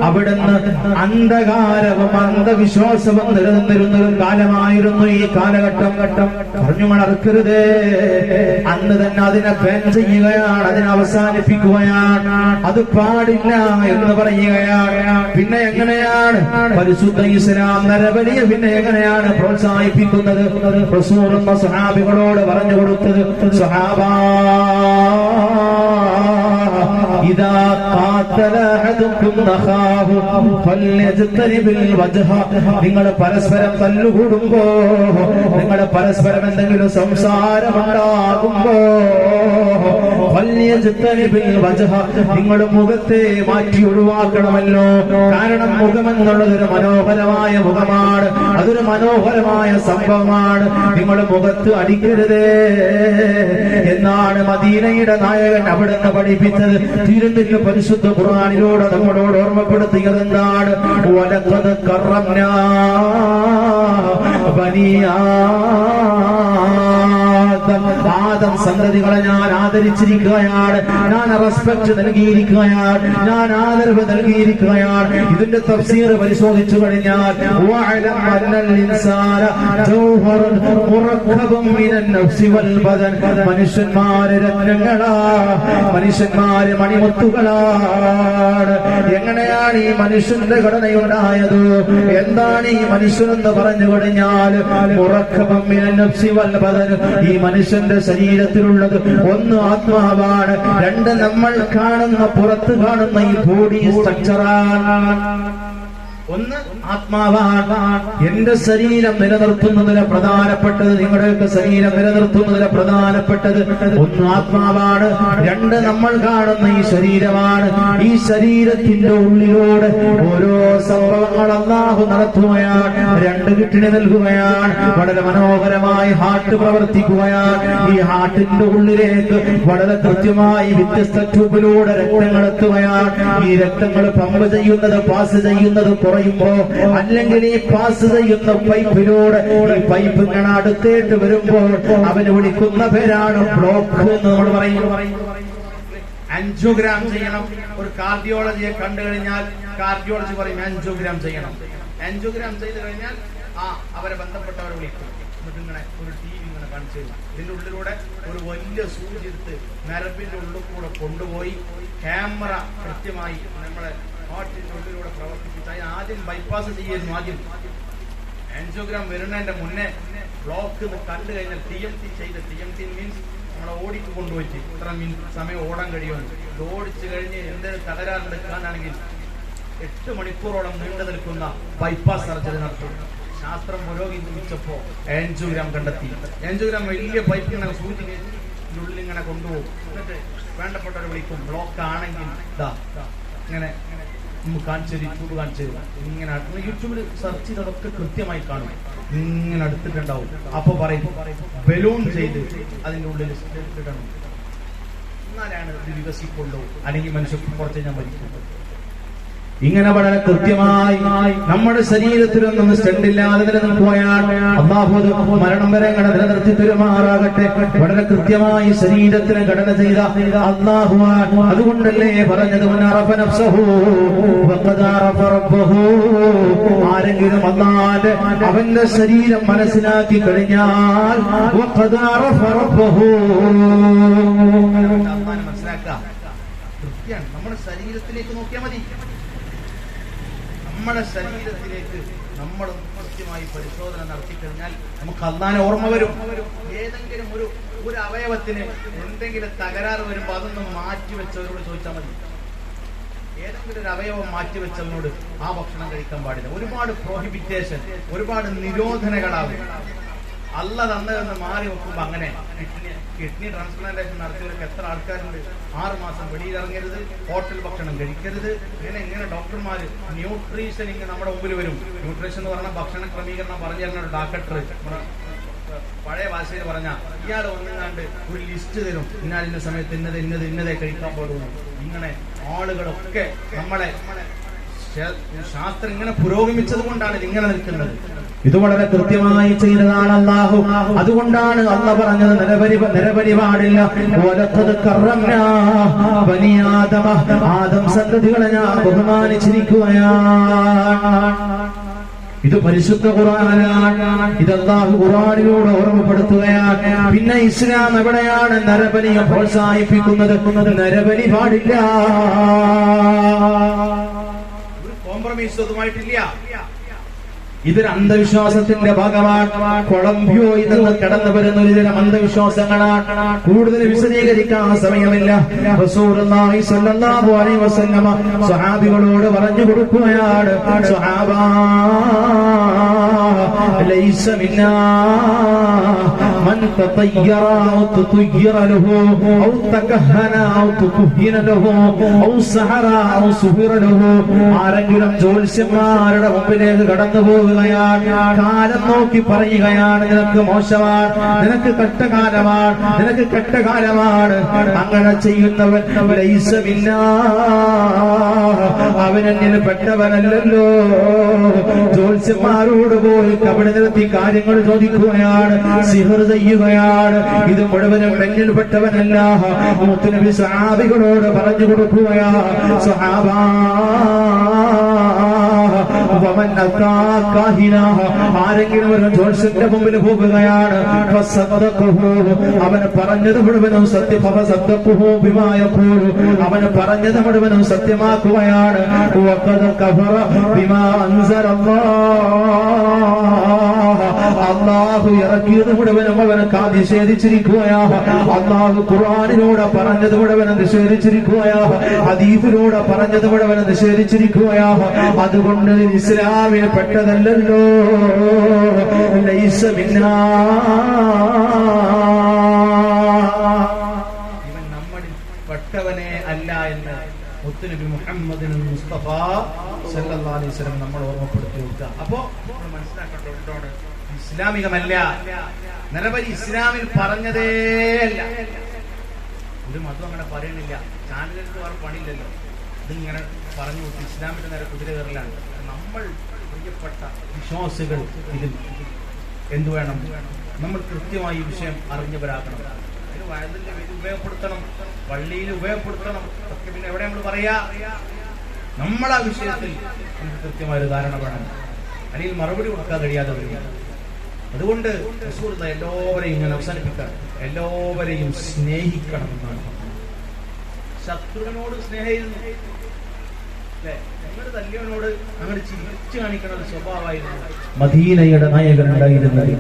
അവിടുന്ന് അന്ധകാരവും അന്ധവിശ്വാസവും നിലനിന്നിരുന്ന ഒരു കാലമായിരുന്നു ഈ കാലഘട്ടം. പറഞ്ഞു മറക്കരുത്. അന്ന് തന്നെ അതിനെ ബാൻ ചെയ്യുകയാണ്, അതിനെ അവസാനിപ്പിക്കുകയാണ്. അത് പാടില്ല എന്ന് പറയുകയാണ്. പിന്നെ എങ്ങനെയാണ് പരിശുദ്ധ ഇസ്ലാം നരബലിയെ പിന്നെ എങ്ങനെയാണ് പ്രോത്സാഹിപ്പിക്കുന്നത്? റസൂലുള്ള സ്വഹാബികളോട് പറഞ്ഞു കൊടുത്തത്, സ്വഹാബാ ഇദാ ഖാതല അഹദുകും അഖാഹു ഫൽയജ്തനിബിൽ വജ്ഹ, നിങ്ങൾ പരസ്പരം തല്ലുകൂടുമ്പോ, നിങ്ങൾ പരസ്പരം എന്തെങ്കിലും സംസാരമുണ്ടാകുമ്പോ ഫൽയജ്തനിബിൽ വജ്ഹ, നിങ്ങൾ മുഖത്തെ മാറ്റി ഒഴിവാക്കണമല്ലോ. കാരണം മുഖമെന്നുള്ളത് ഒരു മനോഹരമായ മുഖമാണ്, അതൊരു മനോഹരമായ സംഭവമാണ്. നിങ്ങൾ മുഖത്ത് അടിക്കരുത് എന്നാണ് മദീനയുടെ നായകൻ അവിടുന്ന് പഠിപ്പിച്ചത്. തിരുന്നിന്റെ പരിശുദ്ധ ഖുർആനിലൂടെ നമ്മളോട് ഓർമ്മപ്പെടുത്തിയത് എന്താണ്? വലഖദ് കറംനാ ബനീ ആദം സന്തതികളെ ഞാൻ ആദരിച്ചിരിക്കുകയാണ്, ഞാൻ റെസ്പെക്ട് നൽകിയിരിക്കുകയാണ്, ഞാൻ ആദരവ് നൽകിയിരിക്കുകയാണ്. ഇതിന്റെ തഫ്സീർ പരിശോധിച്ചു കഴിഞ്ഞാൽ വഅലം അന്നൽ ഇൻസാന ജൗഹറുൻ മുറക്കബുൻ മിനൻ നഫ്സി വൽ ബദൻ, മനുഷ്യന്മാരെ രത്നങ്ങളാ, മനുഷ്യന്മാരെ മണിമുത്തുകളാണ്. എങ്ങനെയാണ് ഈ മനുഷ്യന്റെ ഘടനയുണ്ടായത്? എന്താണ് ഈ മനുഷ്യനെന്ന് പറഞ്ഞു കഴിഞ്ഞാൽ മുറക്കബുൻ മിനൻ നഫ്സി വൽ ബദൻ, ഈ മനുഷ്യന്റെ ശരീരത്തിലുള്ളത് ഒന്ന് ആത്മാവാണ്, രണ്ട് നമ്മൾ കാണുന്ന പുറത്ത് കാണുന്ന ഈ ബോഡി സ്ട്രക്ചറാണ്. ഒന്ന് ആത്മാവാണ്. എന്റെ ശരീരം നിലനിർത്തുന്നതിന് പ്രധാനപ്പെട്ടത്, നിങ്ങളുടെയൊക്കെ ശരീരം നിലനിർത്തുന്നതിന് പ്രധാനപ്പെട്ടത് ഒന്ന് ആത്മാവാണ്, രണ്ട് നമ്മൾ കാണുന്ന ഈ ശരീരമാണ്. ഈ ശരീരത്തിന്റെ ഉള്ളിലൂടെ ഓരോ സംഭവങ്ങൾ അല്ലാഹു നടത്തുകയാണ്, രണ്ട് കിഡ്നി നൽകുകയാണ്, വളരെ മനോഹരമായി ഹാർട്ട് പ്രവർത്തിക്കുകയാണ്. ഈ ഹാർട്ടിന്റെ ഉള്ളിലേക്ക് വളരെ കൃത്യമായി വ്യത്യസ്ത ട്യൂബിലൂടെ രക്തങ്ങൾ എത്തുകയാണ്. ഈ രക്തങ്ങൾ പമ്പ് ചെയ്യുന്നത്, പാസ് ചെയ്യുന്നത് കുറയുമ്പോ, അല്ലെങ്കിൽ ഈ പാസ് ചെയ്യുന്ന പൈപ്പിലൂടെ ഈ പൈപ്പ് ഇങ്ങനെ അടുത്തേട്ട് വരുമ്പോൾ അവന് വിളിക്കുന്ന പേരാണ് ബ്ലോക്ക് എന്ന് നമ്മൾ പറയും. ആൻജിയോഗ്രാം ചെയ്യണം. ഒരു കാർഡിയോളജിയെ കണ്ടു കഴിഞ്ഞാൽ കാർഡിയോളജി പറയും ആൻജിയോഗ്രാം ചെയ്യണം. ആൻജിയോഗ്രാം ചെയ്ത് കഴിഞ്ഞാൽ അവരെ ബന്ധപ്പെട്ടവരെ വിളിക്കും. എന്നിട്ട് ഇങ്ങനെ ഒരു TV ഇങ്ങനെ കാണിച്ചു തരും. ഇതിന്റെ ഉള്ളിലൂടെ ഒരു വലിയ സൂചി എടുത്ത് നരമ്പിന്റെ ഉള്ളിൽ കൂടെ കൊണ്ടുപോയി ക്യാമറ കൃത്യമായി നമ്മളെ ഹാർട്ടിന്റെ ഉള്ളിലൂടെ പ്രവർത്തിപ്പിച്ച് അതിന് ആദ്യം ബൈപ്പാസ് ചെയ്യായിരുന്നു. ആദ്യം ആൻജിയോഗ്രാം വരുന്നതിന്റെ മുന്നേ ബ്ലോക്ക് കണ്ടു കഴിഞ്ഞാൽ TMT ചെയ്ത്, TMT മീൻസ് നമ്മളെ ഓടിക്ക് കൊണ്ടുപോയിട്ട് ഇത്ര സമയം ഓടാൻ കഴിയുമെന്ന്. ഇത് ഓടിച്ചു കഴിഞ്ഞ് എന്തെങ്കിലും തകരാറെടുക്കാനാണെങ്കിൽ 8 മണിക്കൂറോളം നീണ്ടു നിൽക്കുന്ന ബൈപ്പാസ് സർജറി നടത്തും. ശാസ്ത്രം പുരോഗമിച്ചപ്പോ ആൻജിയോഗ്രാം കണ്ടെത്തി. ആൻജിയോഗ്രാം വലിയ പൈപ്പിങ്ങനെ സൂചിനുള്ളിൽ ഇങ്ങനെ കൊണ്ടുപോകും. എന്നിട്ട് വേണ്ടപ്പെട്ടവരെ വിളിക്കും. ബ്ലോക്ക് ആണെങ്കിൽ ഇങ്ങനെ കാണിച്ചു തരും, ചൂട് കാണിച്ചു തരും. ഇങ്ങനെ യൂട്യൂബിൽ സെർച്ച് ചെയ്തതൊക്കെ കൃത്യമായി കാണും. ഇങ്ങനെ എടുത്തിട്ടുണ്ടാവും. അപ്പൊ പറയും ബലൂൺ ചെയ്ത് അതിന്റെ ഉള്ളിൽ ഇടണം, എന്നാലാണ് ഇത് വികസിക്കുള്ളൂ, അല്ലെങ്കിൽ മനുഷ്യൻ കുറച്ച് ഞാൻ മരിക്കും. ഇങ്ങനെ വളരെ കൃത്യമായി നമ്മുടെ ശരീരത്തിലൊന്നും സ്റ്റണ്ടില്ലാതെ നിലനിൽക്കുകയാൽ അല്ലാഹു മരണം വരെ അങ്ങനെ നിലനിർത്തി പെരുമാറാകട്ടെ. വളരെ കൃത്യമായി ശരീരത്തിന് ഘടന ചെയ്ത അല്ലാഹു. അതുകൊണ്ടല്ലേ പറഞ്ഞത് ആരെങ്കിലും അല്ലാഹുവിന്റെ അവന്റെ ശരീരം മനസ്സിലാക്കി കഴിഞ്ഞാൽ മനസ്സിലാക്കുക. കൃത്യമാണ്. നമ്മുടെ ശരീരത്തിലേക്ക് നോക്കിയാൽ മതി. നമ്മുടെ ശരീരത്തിലേക്ക് നമ്മൾ കൃത്യമായി പരിശോധന നടത്തിക്കഴിഞ്ഞാൽ നമുക്ക് അല്ലാഹുവിനെ ഓർമ്മ വരും. ഏതെങ്കിലും ഒരു അവയവത്തിന് എന്തെങ്കിലും തകരാറ് വരുമ്പോൾ അതൊന്നും മാറ്റിവെച്ചവരോട് ചോദിച്ചാൽ മതി. ഏതെങ്കിലും ഒരു അവയവം മാറ്റിവെച്ചവനോട് ആ ഭക്ഷണം കഴിക്കാൻ പാടില്ല. ഒരുപാട് പ്രോഹിബിറ്റേഷൻ, ഒരുപാട് നിരോധനകളാവും. അല്ല തന്നതെന്ന് മാറി വെക്കുമ്പോ അങ്ങനെ കിഡ്നി ട്രാൻസ്പ്ലാന്റേഷൻ നടത്തിയവർക്ക് എത്ര ആൾക്കാരുണ്ട്. 6 മാസം വെളിയിലിറങ്ങരുത്, ഹോട്ടൽ ഭക്ഷണം കഴിക്കരുത്. ഇങ്ങനെ ഡോക്ടർമാര് ന്യൂട്രീഷനിങ് നമ്മുടെ മുമ്പിൽ വരും. ന്യൂട്രീഷൻ എന്ന് പറഞ്ഞാൽ ഭക്ഷണ ക്രമീകരണം പറഞ്ഞു തരുന്ന ഡോക്ടർ പഴയ ഭാഷയിൽ പറഞ്ഞ ഇയാൾ ഒന്നുകാണ്ട് ഒരു ലിസ്റ്റ് തരും. ഇന്നാലിന്റെ സമയത്ത് ഇന്നതേ കഴിക്കാൻ പോകുന്നു. ഇങ്ങനെ ആളുകളൊക്കെ നമ്മളെ ശാസ്ത്രം ഇങ്ങനെ പുരോഗമിച്ചത് കൊണ്ടാണ് ഇങ്ങനെ നിൽക്കുന്നത്. ഇത് വളരെ കൃത്യമായി ചെയ്തതാണ് അല്ലാഹു. അതുകൊണ്ടാണ് അല്ലാഹു പറഞ്ഞത് നിരവധി പാടില്ല. ആദം സന്തതികളെ ഞാൻ ബഹുമാനിച്ചിരിക്കുകയാണ്. ഇത് പരിശുദ്ധ ഖുർആനാണ്. ഇത് അല്ലാഹു ഖുർആനിലൂടെ ഓർമ്മപ്പെടുത്തുകയാണ്. പിന്നെ ഇസ്ലാം എവിടെയാണ് നരബലിയെ പ്രോത്സാഹിപ്പിക്കുന്നത്? നരബലി പാടില്ല. കോംപ്രമൈസ് അതുമായിട്ടില്ല. ഇതൊരു അന്ധവിശ്വാസത്തിന്റെ ഭാഗമാണ്. കൊളംബിയോയിൽ നിന്ന് കടന്നു വരുന്ന ഒരു തരം അന്ധവിശ്വാസങ്ങളാണ്. കൂടുതൽ വിശദീകരിക്കാൻ സമയമില്ല. റസൂലുള്ളാഹി സ്വല്ലല്ലാഹു അലൈഹി വസല്ലമ സ്വഹാബികളോട് പറഞ്ഞു കൊടുക്കുകയാണ്, സ്വഹാബാ ലൈസ മിന്നാ മൻ തതയ്യറ ഔ തുതയ്യറ ലഹു ഔ തകഹന ഔ തുകുഹിന ലഹു ഔ സഹറ ഔ സുഹിറ ലഹു. ആരെങ്കിലും ജ്യോത്സ്യന്മാരുടെ മുമ്പിലേക്ക് കടന്നു പോകുകയാണ്, കാലം നോക്കി പറയുകയാണ് നിനക്ക് മോശമാണ്, നിനക്ക് കെട്ടകാലമാണ്, അങ്ങനെ ചെയ്യുന്നവൻ ലൈസ മിന്നാ, അവനെന്നിൽ പെട്ടവനല്ലല്ലോ. ജ്യോത്സ്യന്മാരോട് പോയി കബടി നിർത്തി കാര്യങ്ങൾ ചോദിക്കുകയാണ്, സിഹർ ചെയ്യുകയാണ്. ഇത് മുഴുവനും എന്നിൽ പെട്ടവനല്ല. മുത്തുനബി സ്വഹാബികളോട് പറഞ്ഞു കൊടുക്കുകയാണ്, സ്വഹാബാ ആരെങ്കിലും ഒരു ജ്യോത്സ്യന്റെ മുമ്പിൽ പോവുകയാണ്, അവന് പറഞ്ഞത് മുഴുവനും അവന് പറഞ്ഞത് മുഴുവനും സത്യമാക്കുകയാണ്. അല്ലാഹു ഇറക്കിയത് മുഴുവനും അവന് നിഷേധിച്ചിരിക്കുകയാണ്. അല്ലാഹു ഖുർആനിലൂടെ പറഞ്ഞത് മുഴുവനും നിഷേധിച്ചിരിക്കുകയാണ്. ഹദീസിലൂടെ പറഞ്ഞത് മുഴുവനും നിഷേധിച്ചിരിക്കുകയാണ്. അതുകൊണ്ട് ഇസ്ലാമിന് പെട്ടതല്ലല്ലോ. ലൈസ മിന്നാ, ഇവൻ നമ്മളിൽ പെട്ടവനെ അല്ല എന്ന് മുത്തുനബി മുഹമ്മദ് മുസ്തഫ സല്ലല്ലാഹു അലൈഹി വസല്ലം നമ്മൾ ഓർമ്മപ്പെടുത്തി കൊടുക്കുക. അപ്പോ നമ്മൾ മനസ്സിലാക്കേണ്ടത് ഇസ്ലാമികമല്ല. നിരവധി ഇസ്ലാമിൽ പറഞ്ഞതേ അല്ല. ഒരു മതം അങ്ങനെ പറയണില്ല. ചാനലിലേക്ക് വേറെ പണിയില്ലല്ലോ. ഇതിങ്ങനെ പറഞ്ഞു കൊടുത്ത് ഇസ്ലാമിന്റെ നേരെ കുതിര കയറലാണ്. നമ്മൾ പ്രിയപ്പെട്ട വിശ്വാസികൾ ഇതിൽ എന്തു വേണം? നമ്മൾ കൃത്യമായി ഈ വിഷയം അറിഞ്ഞവരാകണം. അതിന് വയലിന്റെ പേര് ഉപയോഗപ്പെടുത്തണം, പള്ളിയിൽ ഉപയോഗപ്പെടുത്തണം. ഒക്കെ പിന്നെ എവിടെ നമ്മൾ പറയാ? നമ്മളാ വിഷയത്തിൽ നമുക്ക് കൃത്യമായൊരു ധാരണ വേണം. അല്ലെങ്കിൽ മറുപടി കൊടുക്കാൻ കഴിയാതെ വരിക. അതുകൊണ്ട് റസൂലുള്ളാഹി എല്ലാവരെയും ഞാൻ അവസാനിപ്പിക്കാം, എല്ലാവരെയും സ്നേഹിക്കണം എന്നാണ്. ശത്രുവിനോട് സ്നേഹിക്കുന്നു, ഞങ്ങളുടെ തല്ലിയവനോട് അങ്ങനെ ചിരിച്ചു കാണിക്കണ ഒരു സ്വഭാവമായിരുന്നു മദീനയുടെ നായകനുണ്ടായിരുന്നത്.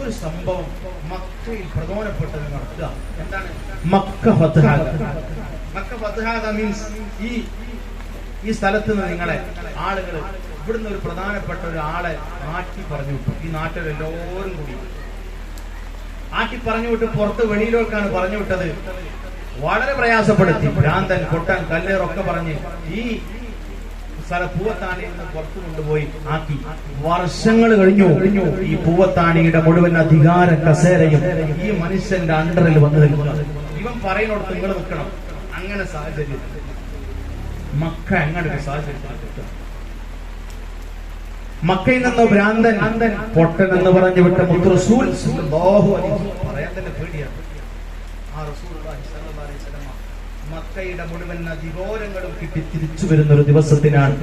ഒരു സംഭവം, മക്ക മക്കയിൽ പ്രധാനപ്പെട്ടത് നടത്തുക. എന്താണ് മക്ക ഫത്ഹാക? മക്ക ഫത്ഹാക മീൻസ് ഈ സ്ഥലത്ത് നിന്ന് നിങ്ങളെ ആളുകൾ ഇവിടുന്ന് ഒരു പ്രധാനപ്പെട്ട ഒരു ആളെ ആട്ടി പറഞ്ഞു വിട്ടു. ഈ നാട്ടിലെല്ലാവരും കൂടി ആട്ടി പറഞ്ഞു വിട്ട് പുറത്ത് വെളിയിലോട്ടാണ് പറഞ്ഞു വിട്ടത്. വളരെ പ്രയാസപ്പെടുത്തി, ഭ്രാന്തൻ, കൊട്ടൻ, കല്ലേറൊക്കെ പറഞ്ഞ് ഈ പൂവത്താണിയിൽ നിന്ന് പുറത്തു കൊണ്ടുപോയി ആക്കി. വർഷങ്ങൾ കഴിഞ്ഞു. ഈ പൂവത്താണിയുടെ മുഴുവൻ അധികാര കസേരയും ഈ മനുഷ്യന്റെ അണ്ടറിൽ വന്നു നിൽക്കുക. ഇവൻ പറയുന്നിടത്ത് നിങ്ങൾ നിൽക്കണം. അങ്ങനെ സാഹചര്യം മക്ക അങ്ങനെ ഒരു സാഹചര്യത്തിൽ മക്കയിൽ നിന്ന് ഭ്രാന്തൻ, പൊട്ടൻ എന്ന് പറഞ്ഞു വിട്ട മുത്ത് റസൂൽ സല്ലല്ലാഹു അലൈഹി വസല്ലം പറയാൻ തന്നെ പേടിയാണ്. ആ റസൂലുള്ളാഹി സ്വല്ലല്ലാഹു അലൈഹി വസല്ലം മക്കയുടെ മുഴുവൻ അധികാരങ്ങളും കിട്ടി തിരിച്ചു വരുന്ന ഒരു ദിവസത്തിനാണ്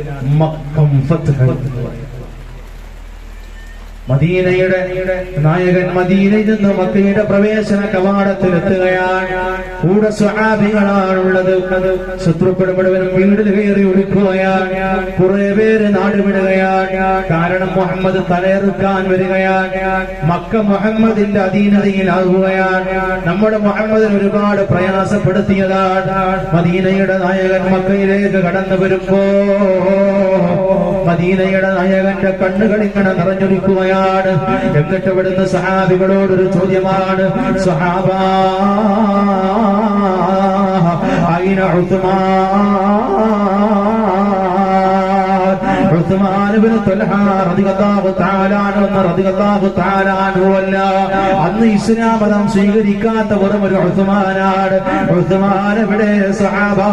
മക്കം ഫത്ഹ് എന്ന് പറയുന്നത്. മദീനയുടെ നായകൻ മദീനയിൽ നിന്ന് മക്കയുടെ പ്രവേശന കവാടത്തിലെത്തുകയാണ്. കൂടെ സ്വഹാബികളാണുള്ളത്. ശത്രുക്കൾ മുഴുവനും വീടിൽ കയറി ഒളിക്കുകയാണ്. കുറെ പേര് നാട് വിടുകയാണ്. കാരണം മുഹമ്മദ് തലയെറുക്കാൻ വരികയാണ്. മക്ക മുഹമ്മദിന്റെ അധീനതയിലാകുകയാണ്. നമ്മുടെ മുഹമ്മദിന് ഒരുപാട് പ്രയാസപ്പെടുത്തിയതാണ്. മദീനയുടെ നായകൻ മക്കയിലേക്ക് കടന്നു വരുമ്പോ മദീനയുടെ നായകന്റെ കണ്ണുകൾ ഇങ്ങനെ നിറഞ്ഞൊലിക്കുകയാണ്. എന്നിട്ട് ഇവിടുന്ന് സഹാബികളോടൊരു ചോദ്യമാണ്. സഹാബാ അയ്ന ഉസ്മാൻ ഇബ്നു തൽഹ റളിയല്ലാഹു തആല അൻഹു അല്ല, അന്ന് ഇസ്ലാം മതം സ്വീകരിക്കാത്ത വെറും ഒരു ഉസ്മാനാണ്. ഉസ്മാൻ ഇവിടെ സഹാബാ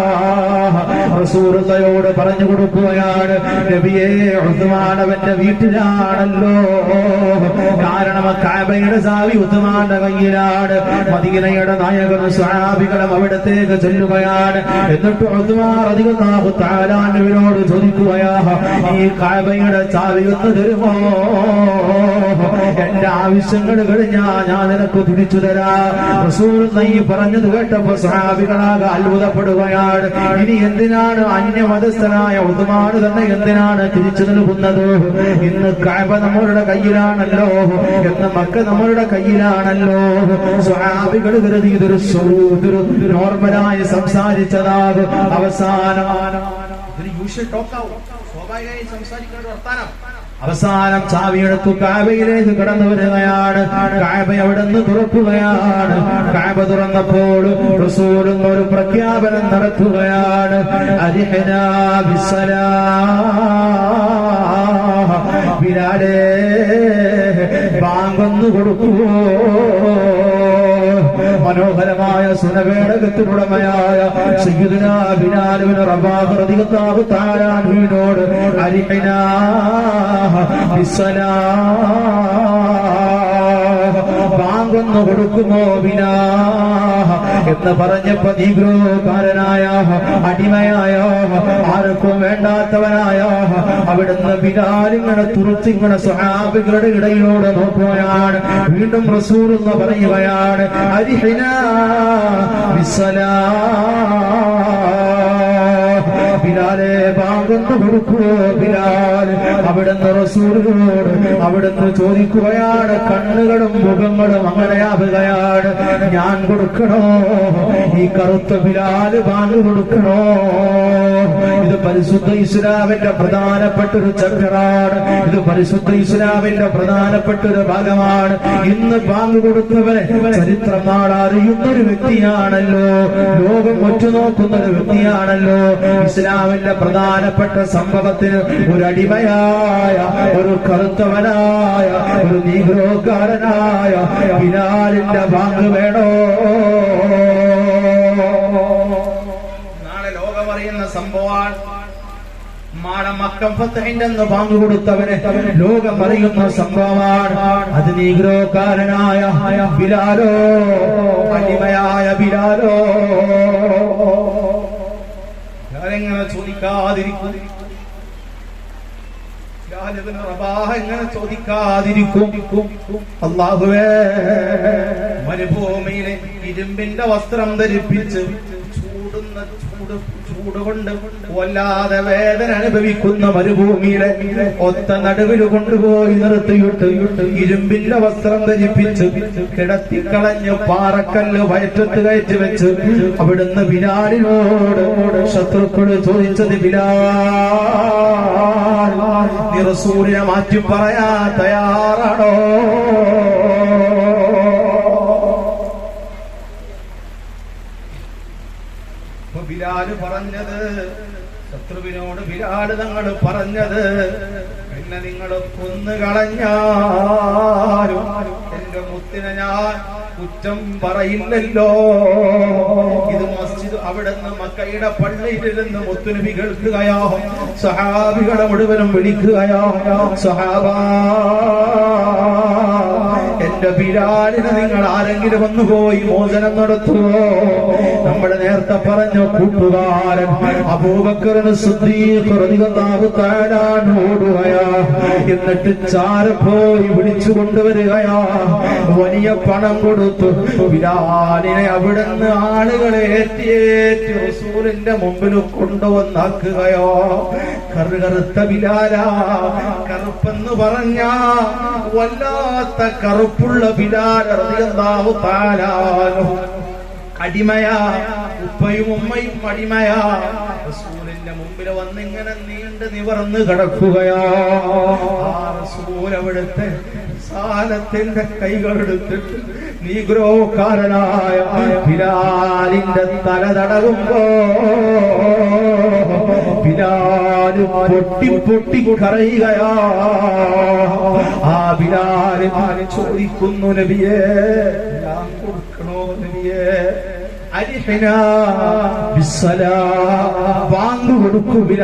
റസൂലുള്ളാഹിയോട് പറഞ്ഞു കൊടുക്കുകയാണ്, നബിയേ ഉസ്മാൻ അവന്റെ വീട്ടിലാണല്ലോ. കാരണം കഅബയുടെ ചാവി ഉസ്മാന്റെ കയ്യിലാണ്. മദീനയുടെ നായകനും സ്വഹാബികളും അവിടത്തേക്ക് ചെല്ലുകയാണ്. എന്നിട്ട് ഉസ്മാൻ റളിയല്ലാഹു തആല അൻഹുവിനോട് ചോദിക്കുകയാ, ഈ കഅബയുടെ ചാവി ഒന്ന് തരുമോ? എന്റെ ആവശ്യങ്ങൾ കഴിഞ്ഞാ ഞാൻ നിനക്ക് തിരിച്ചു തരാം. റസൂലുള്ളാഹി പറഞ്ഞത് കേട്ടപ്പോ സ്വഹാബികളാകെ അത്ഭുതപ്പെടുകയാണ്. ഇനി എന്തിനാണ് അന്യമതസ്ഥനായ ഉസ്മാൻ തന്നെ എന്തിനാണ് തിരിച്ചു നൽകുന്നത്? ഇന്ന് കഅബ നമ്മളുടെ കയ്യിലാണല്ലോ, എന്ന് മക്ക നമ്മളുടെ കയ്യിലാണല്ലോ. സ്വഹാബികൾ കരുതി ഇതൊരു നോർമലായി സംസാരിച്ചതാകും. അവസാനം ചാവിയെടുത്തു കഅബയിലേക്ക് കടന്നു വരികയാണ്. കഅബ അവിടെ നിന്ന് തുറക്കുകയാണ്. കഅബ തുറന്നപ്പോൾ റസൂൽ ഒരു പ്രഖ്യാപനം നടത്തുകയാണ്. അരിഹനാ ബിസ്സലാം, ബിലാലേ ബാങ്കൊന്നു കൊടുക്കുവോ? മനോഹരമായ സുനവേടകത്തിനുടമയായ സയ്യിദുനാ ബിലാൽ ഇബ്നു റബാഹ് റളിയല്ലാഹു തആല അൻഹുവിനോട് അരിഹനാ ബിസ്സലാം, ബാങ്കൊന്നു കൊടുക്കുമോ ബിലാൽ എന്ന് പറഞ്ഞപ്പോ നീഗ്രോകാരനായ അടിമയായ ആർക്കും വേണ്ടാത്തവനായ അവിടുന്ന് ബിലാൽ ഇങ്ങനെ തുറച്ചിങ്ങനെ സ്വഹാബികളുടെ ഇടയിലൂടെ നോക്കുകയാണ്. വീണ്ടും റസൂലുള്ള പറയുകയാണ്, അരിഹനാ ബിസ്സലാം, ബിലാലെ ബാങ്കൊന്നു കൊടുക്കുവോ ബിലാൽ? അവിടുന്ന് റസൂലിനോട് അവിടുന്ന് ചോദിക്കുകയാണ്. കണ്ണുകളും മുഖങ്ങളും അങ്ങനെയാവുകയാണ്. ഞാൻ കൊടുക്കണോ? ഈ കറുത്ത ബിലാൽ ബാങ്ക് കൊടുക്കണോ? ഇത് പരിശുദ്ധ ഇസ്ലാമിന്റെ പ്രധാനപ്പെട്ട ഒരു ചക്രാണ്. ഇത് പരിശുദ്ധ ഇസ്ലാമിന്റെ പ്രധാനപ്പെട്ട ഒരു ഭാഗമാണ്. ഇന്ന് ബാങ്ക് കൊടുത്തവരെ ചരിത്രം നാളെ അറിയുന്ന ഒരു വ്യക്തിയാണല്ലോ. ലോകം ഒറ്റുനോക്കുന്ന ഒരു വ്യക്തിയാണല്ലോ. ഇസ്ലാമിന്റെ പ്രധാനപ്പെട്ട സംഭവത്തിന് ഒരു അടിമയായ, ഒരു കറുത്തവനായ, ഒരു നീഗ്രോക്കാരനായ ബിലാലിന്റെ ബാങ്ക് വേണോ? നാളെ ലോകം അറിയുന്ന സംഭവമാണ്. മക്കം ഫത്ഹിന്റെ അന്ന് ബാങ്ക് കൊടുത്തവനെ ലോകം അറിയുന്ന സംഭവമാണ്. അത് നീഗ്രോക്കാരനായ ബിലാലോ, അടിമയായ ബിലാലോ? എങ്ങനെ ചോദിക്കാതിരിക്കും? എങ്ങനെ ചോദിക്കാതിരിക്കും? അല്ലാഹുവേ, മരുഭൂമിയിലെ ഇരുമ്പിന്റെ വസ്ത്രം ധരിപ്പിച്ച് ചൂടുകൊണ്ട് വല്ലാതെ വേദന അനുഭവിക്കുന്ന മരുഭൂമിയിലെ ഒത്ത നടുവിൽ കൊണ്ടുപോയി നിർത്തിയിട്ട് ഇരുമ്പിന്റെ വസ്ത്രം ധരിപ്പിച്ച് കിടത്തിക്കളഞ്ഞ് പാറക്കല്ല് വയറ്റത്ത് കയറ്റി വെച്ച് അവിടുന്ന് ബിലാലിനോട് ശത്രുക്കള് ചോദിച്ചത്, ബിലാൽ, നീ റസൂലിനെ മാറ്റി പറയാ തയ്യാറാണോ? ബിലാല് പറഞ്ഞത്, ശത്രുവിനോട് ബിലാല് തങ്ങൾ പറഞ്ഞത്, പിന്നെ നിങ്ങൾ കൊന്നുകളഞ്ഞാലും എന്റെ മുത്തിനെ ഞാൻ കുറ്റം പറയില്ലല്ലോ. ഇത് മസ്ജിദ് അവിടുന്ന് മക്കയുടെ പള്ളിയിലിരുന്ന് മുത്തുനബി കേൾക്കുകയോ, സഹാബികളെ മുഴുവനും വിളിക്കുകയോ, സഹാബാ, എന്റെ ബിലാലിനെ നിങ്ങൾ ആരെങ്കിലും വന്നുപോയി മോചനം നടത്തുമോ? നമ്മുടെ നേരത്തെ പറഞ്ഞ കൂട്ടുകാരൻ അബൂബക്കർ സിദ്ദീഖ് റളിയല്ലാഹു തആല ഓടുകയാ. എന്നിട്ട് ചാരം പോയി വിളിച്ചു കൊണ്ടുവരികയാ. വലിയ പണം കൊടുത്തു ബിലാലിനെ അവിടുന്ന് ആളുകളെ ഏറ്റിയേറ്റി റസൂലിന്റെ മുമ്പിൽ കൊണ്ടുവന്നാക്കുകയോ. കറുകറുത്ത ബിലാലാ, കറുപ്പെന്ന് പറഞ്ഞ വല്ലാത്ത കറുപ്പുള്ള ബിലാൽ റളിയല്ലാഹു തആല അടിമയാ, ഉപ്പയും ഉമ്മയും അടിമയാ. റസൂലിന്റെ മുമ്പിൽ വന്നിങ്ങനെ നീണ്ട് നിവർന്ന് കിടക്കുകയാ. ആ റസൂൽ അവിടുത്തെ സാലത്തിന്റെ കൈകളെടുത്തിട്ട് നീഗ്രോക്കാരനായ ബിലാലിന്റെ തല തടവുമ്പോ ബിലാല് പൊട്ടി പൊട്ടി കരയുകയാ. ആ ബിലാല് ചോദിക്കുന്നു, നബിയേ, ഞാൻ കൊടുക്കണോ നബിയേ? അരിഹനാ ബിസ്സലാ, വാങ്ങു കൊടുക്കുവില്ല.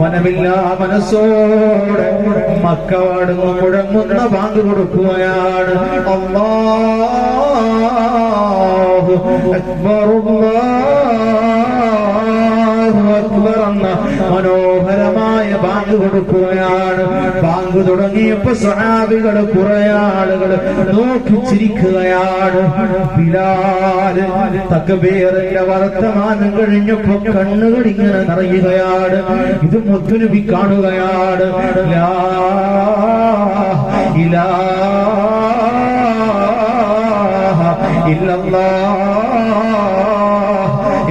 മനമില്ല മനസ്സോടെ മക്കവാടുന്നു മുഴങ്ങുന്ന വാങ്ങു കൊടുക്കുകയാണ്. അല്ലാഹു അക്ബർ, അല്ലാഹു അക്ബർ എന്ന മനോഹരമായ ബാങ്ക് കൊടുക്കുകയാണ്. ബാങ്ക് തുടങ്ങിയപ്പോ സഹാബികൾ കുറെ ആളുകൾ നോക്കി ചിരിക്കുകയാണ്. ബിലാല് തക്ബീറിന്റെ വർത്തമാനം കഴിഞ്ഞപ്പോ കണ്ണുകൾ ഇങ്ങനെ നിറയുകയാണ്. ഇത് മുത്തുനബി കാണുകയാണ്. ലാ ഇലാഹ ഇല്ലല്ലാഹ്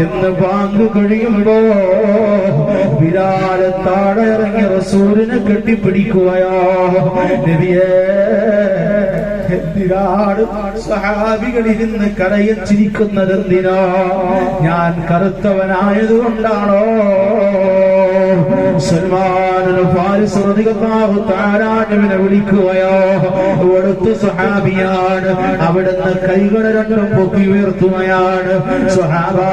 എന്ന് ബാങ്ക് കഴിയുമ്പോ ബിലാല് താഴെ ഇറങ്ങി റസൂലിനെ കെട്ടിപ്പിടിക്കുകയോ. നബിയേ, എന്തിനാണ് സഹാബികൾ ഇരുന്ന് കരയിച്ചിരിക്കുന്നതെന്തിനാ? ഞാൻ കറുത്തവനായതുകൊണ്ടാണോ? സൽമാനുൽ ഫാരിസ് റളിയല്ലാഹു തആല അൻഹുവിനെ വിളിക്കുകയോ. അവിടുത്തെ സഹാബിയാണ്. അവിടുന്ന് കൈകൾ രണ്ടും പൊക്കി ഉയർത്തുകയാണ്. സഹാബാ,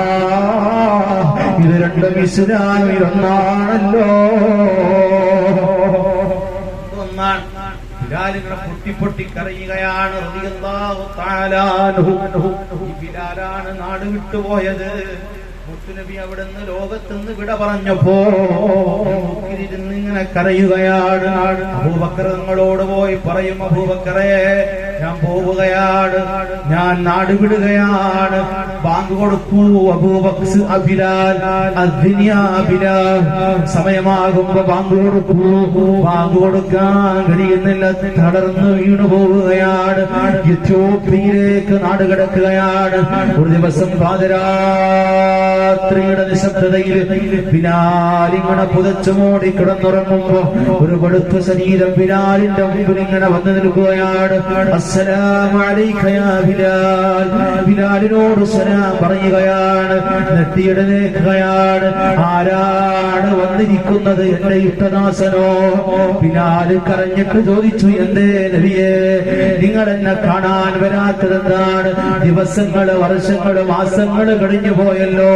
ഇത് രണ്ടും ഇസ്ലാമിൽ ഒന്നാണല്ലോ. ഒന്നാണ്. ബിലാലിനെ പൊട്ടി പൊട്ടി കരയുകയാണ്. റളിയല്ലാഹു തആല അൻഹു. ഈ ബിലാലാണ് നാട് വിട്ടുപോയത്. മുത്തുനബി അവിടുന്ന് ലോകത്തുനിന്ന് വിട പറഞ്ഞപ്പോ ഇരുന്ന് ഇങ്ങനെ കരയുകയാണ്. അബൂബക്കർ തങ്ങളോട് പോയി പറയും, അബൂബക്കറേ, ഞാൻ പോവുകയാണ്, ഞാൻ നാട് വിടുകയാണ്. ബാങ്ക് കൊടുക്കൂ അബൂബക്കർ. ബിലാൽ, ബിലാൽ, സമയമാകുമ്പോ ബാങ്ക് കൊടുക്കൂ. ബാങ്ക് കൊടുക്കാൻ കഴിയുന്നില്ല, തളർന്ന് വീണു പോവുകയാണ്. എത്യോപ്യയിലേക്ക് നാട് കിടക്കുകയാണ്. ഒരു ദിവസം പാതിരാത്രിയുടെ നിശബ്ദതയിൽ ബിലാൽ ഇങ്ങനെ പുതച്ചുമൂടി കിടന്നുറങ്ങുമ്പോ ഒരു വെളുത്ത ശരീരം ബിലാലിന്റെ മുമ്പിൽ ഇങ്ങനെ വന്നു നിൽക്കുകയാണ്. അസ്സലാമു അലൈക യാ ബിലാൽ. ബിലാലിനോട് സലാം പറയുകയാണ്. നെറ്റിയെടുക്കുകയാണ്. ആരാണ് വന്നിരിക്കുന്നത്? എന്റെ ഇഷ്ടദാസനോ? ബിലാൽ കരഞ്ഞിട്ട് ചോദിച്ചു, എന്തേ നബിയേ, നിങ്ങൾ എന്നെ കാണാൻ വരാത്തതെന്താണ്? ദിവസങ്ങള്, വർഷങ്ങള്, മാസങ്ങള് കഴിഞ്ഞു പോയല്ലോ.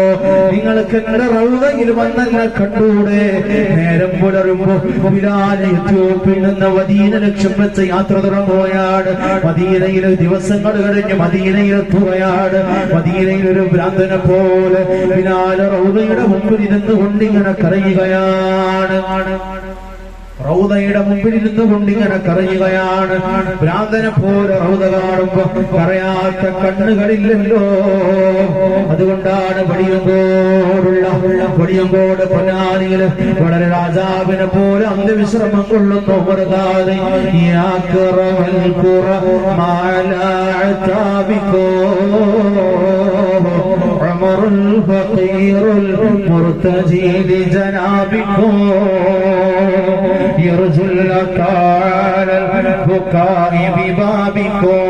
നിങ്ങൾക്ക് എന്റെ റൗദയിൽ വന്നെന്നെ കണ്ടൂടെ? നേരം പുലരുമ്പോ ബിലാൽ എത്യോപ്യയിൽ നിന്ന് മദീന ലക്ഷ്യം വെച്ച യാത്ര തുടങ്ങുകയാണ്. മദീനയിൽ ദിവസങ്ങൾ കഴിഞ്ഞ് മദീനയിലെത്തുകയാണ്. മദീനയിൽ ഒരു ഭ്രാന്തനെ പോലെ ബിലാൽ റൗദയുടെ മുമ്പിൽ ഇരുന്ന് കൊണ്ടിങ്ങനെ കരയുകയാണ്. റൗദയുടെ മുമ്പിൽ ഇരുന്നു കൊണ്ട് ഇങ്ങനെ കരയുകയാണ്. ഭ്രാന്തനെ പോലെ റൗദ കാണുമ്പോ കരയാത്ത കണ്ണുകളില്ലല്ലോ. അതുകൊണ്ടാണ് വടിയങ്കോട് പൊന്നാനിയില് വളരെ രാജാവിനെ പോലെ അന്ത്യവിശ്രമം കൊള്ളുന്നു. മറുകാതെ عمر الفقير المرتجي لجنابكم يرجو الأكال البكاء ببابكم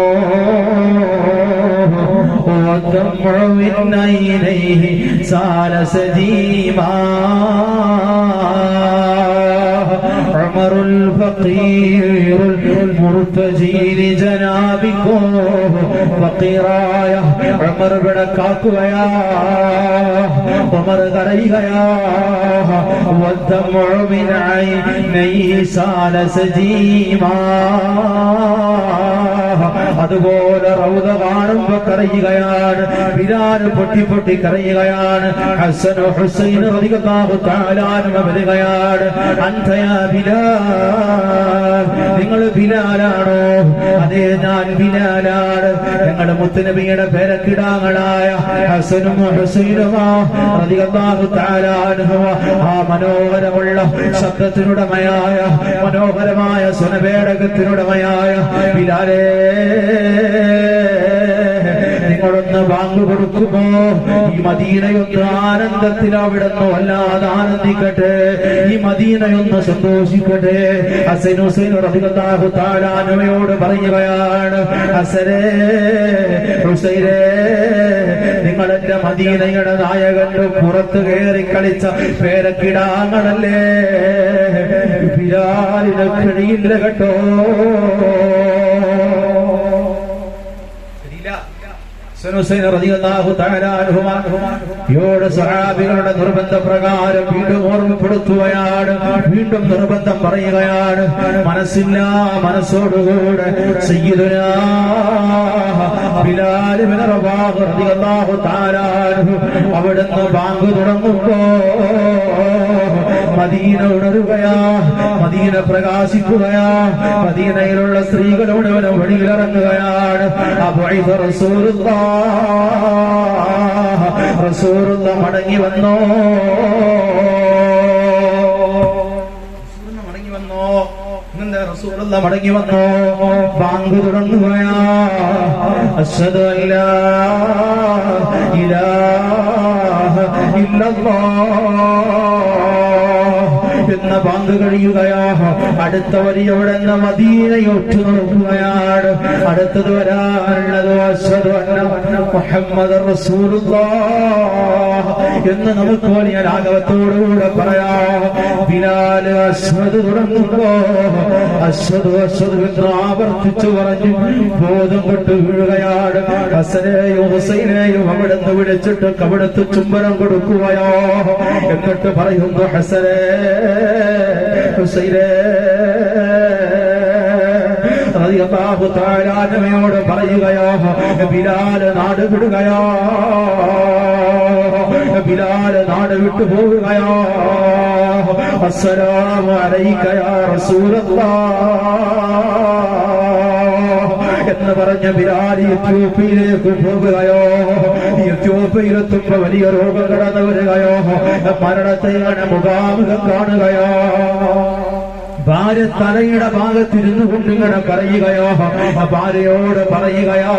والدمع من عينيه سال سديما عمر الفقير المرتجي لجنابكم فقيراയ ഉമർ വിടക്കാക്കുകയാ, ഉമർ കരയുകയാ. والدمع من عينيه سال سديما അതുപോലെ റൗദ കാണുമ്പോ കരയുകയാണ്. ബിലാൽ പൊട്ടി പൊട്ടി കരയുകയാണ്. ഹസൻ ഹുസൈൻ റളിയല്ലാഹു തആല അൻഹു വരികയാണ്. അൻത യാ ബിലാൽ, നിങ്ങൾ ബിലാലാണോ? അതേ, ഞാൻ ബിലാലാണ്. ഞങ്ങളുടെ മുത്തുനബിയുടെ പേരക്കിടാങ്ങളായ ഹസനും ഹുസൈനും റളിയല്ലാഹു തആല അൻഹു ആ മനോഹരമുള്ള ശബ്ദത്തിനുടമയായ മനോഹരമായ സ്വനപേടകത്തിനുടമയായ ബിലാലേ, നിങ്ങളൊന്ന് ബാങ്ക് കൊടുക്കുമോ? ഈ മദീനയൊന്ന് ആനന്ദത്തിൽ അവിടുന്ന് വല്ലാതെ ആനന്ദിക്കട്ടെ, ഈ മദീനയൊന്ന് സന്തോഷിക്കട്ടെ. ഹസൻ ഹുസൈൻ റളിയല്ലാഹു തആല അൻഹുവയോട് പറയുകയാണ്, ഹസനേ ഹുസൈനേ, നിങ്ങൾ എന്റെ മദീനയുടെ നായകന്റെ പുറത്ത് കയറി കളിച്ച പേരക്കിടാങ്ങളല്ലേ, ബിലാലിന് കഴിയില്ല കേട്ടോ. സഹാബികളുടെ നിർബന്ധപ്രകാരം വീണ്ടും ഓർമ്മപ്പെടുത്തുകയാണ്, വീണ്ടും നിർബന്ധം പറയുകയാണ്. മനസ്സില്ല മനസ്സോടുകൂടെ സയ്യിദുനാ ബിലാൽ ഇബ്നു റബാഹ് റളിയല്ലാഹു തആല അൻഹു അവിടുന്ന് ബാങ്ക് തുടങ്ങുമ്പോ മദീന ഉണരുകയാ, മദീന പ്രകാശിക്കുകയാ. മദീനയിലുള്ള സ്ത്രീകളോട് വെളിയിലിറങ്ങുകയാണ്. അബുഇദ റസൂലുള്ളാഹ് മടങ്ങി വന്നോ, റസൂലുള്ള മടങ്ങി വന്നോ. ബാങ്ക് തുടങ്ങുകയാ. അശ്ഹദു അല്ലാ ഇലാഹ ഇല്ലല്ലാഹ് എന്ന ബാങ്ക് കഴിയുകയാ. അടുത്ത വരിയോടെ മദീനയൊറ്റു നോക്കുകയാണ്. അടുത്തത് വരാനുള്ളത് അശ്ഹദു അന്ന മുഹമ്മദർ റസൂലുള്ളാഹ് എന്ന് നമുക്ക് വലിയ രാഘവത്തോടുകൂടെ പറയാം. ബിലാൽ അശ്ഹദു തുടങ്ങുമ്പോ അശ്ഹദു അശ്ഹദു എന്ന് ആവർത്തിച്ചു പറഞ്ഞു ബോധം കൊണ്ടു വീഴുകയാണ്. ഹസനെയും ഹുസൈനെയും അവിടുന്ന് വിളിച്ചിട്ട് കവിടത്ത് ചുംബനം കൊടുക്കുകയോ. എന്നിട്ട് പറയുന്നു, ഹസനേ ഹുസൈനേ റളിയല്ലാഹു തആല അൻഹുവയോട് പറയുകയോ, ബിലാൽ നാട് വിടുകയോ, ബിലാൽ നാട് വിട്ടു പോവുകയോ. അസ്സലാമു അലൈക യാ റസൂലല്ലാഹ് എന്ന് പറഞ്ഞ ബിലാൽ എത്യോപ്യയിലേക്ക് പോകുകയോ. എത്യോപ്യയിലെത്തുമ്പോ വലിയ രോഗം കടന്നു വരികയോ, മരണത്തെയാണ് മുഖാമുഖം കാണുകയോ. ഭാര്യ തലയുടെ ഭാഗത്തിരുന്നു കൊണ്ടിങ്ങനെ പറയുകയോ, ഭാര്യയോട് പറയുകയോ,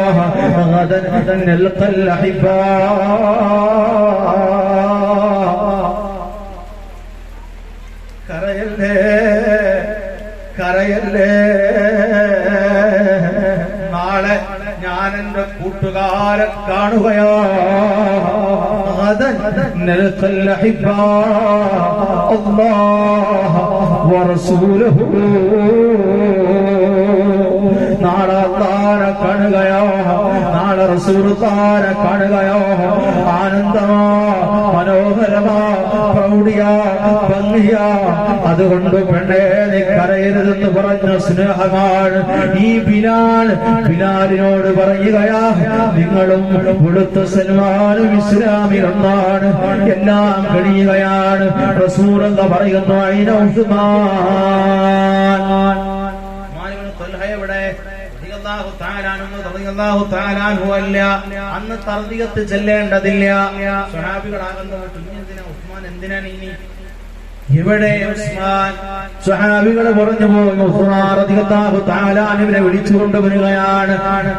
കരയല്ലേ കരയല്ലേ, നാളെ ഞാൻ എന്റെ കൂട്ടുകാരെ കാണുകയോ. നാളെ അല്ലാഹുവിനെ കാണുകയോ, നാളെ റസൂലുള്ളാഹിനെ കാണുകയോ. ആനന്ദമോ മനോഹര മനോഹരമാ, പ്രൗഢിയാ, ഭംഗിയാ. അതുകൊണ്ട് പെണ്ണേ നീ കരയരുതെന്ന് പറഞ്ഞ സ്നേഹമാണ് ഈ ബിലാലിനോട് പറയുകയാ, നിങ്ങളും വെളുത്ത സൽമാനും ഇസ്ലാമിൽ ഒന്നാണ്, എല്ലാം കഴിയുകയാണ്. റസൂൽ എന്ന് പറയുന്നു, അയിന ഉസ്മാൻ. അന്ന് തർദിയത്ത് ചെല്ലേണ്ടതില്ല. സ്വഹാബികളാകുന്ന ഉസ്മാൻ എന്തിനാണ് ഇനി ഇവിടെ? ഉസ്മാൻ സ്വഹാബികൾ പറഞ്ഞു പോയി, ഉസ്മാൻ റളിയല്ലാഹു തആല അൻഹുവിനെ വിളിച്ചുകൊണ്ടുവരികയാണ്.